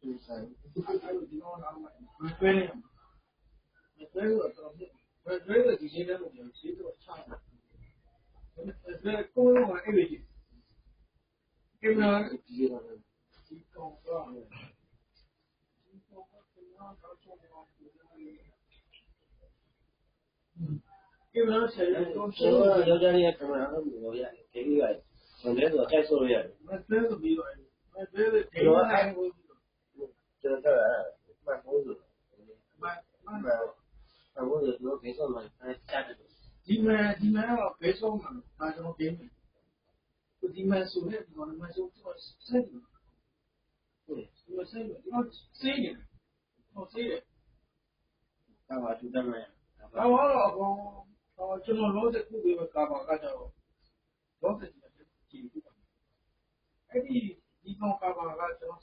အဲ့ဒီတော့တော့မတွဲနေမတွဲတော့တော့မတွဲတဲ့ဒီနေ့တော့ကျွန်တော်ရှင်းတော့ချတာဒါကိုယ်ကအဲ့ဒီကင်မရာဒီကောင်တော့ကင်မရာဆက်တော့ယောက်ျားလေးကကင်မရာတော့မလို့ရတယ်ဒီလိုရတယ်ဘယ်လဲဆိုတော့တိုက်ဆိုလို့ရတယ်မတွဲလို့ပြီးတော့မတွဲတဲ့ဒီလိုအဲ့ကိုကျွန်တော်ကမှတ်ဖို့ဆိုအခုတို့ဘေးဆုံးမှာချတယ်ဒီမှာတော့ဘယ်ဆုံးမှာဒါကျွန်တော်ပြင်တယ်ဒီမှာဆိုတဲ့ဒီမှာဆိုတော့ဆက်တယ်ဒီမှာဆက်တယ်ဒီမှာစေးနေတယ်ဟောစေးတယ်ကာဘာတူတယ်မယ်ကာဘာတော့ကျွန်တော်လို့တဲ့ခုပဲကာဘာကတော့တော့တဲ့ကြည့်ဘူးအဲ့ဒီကောင်ကာဘာကကျွန်တော်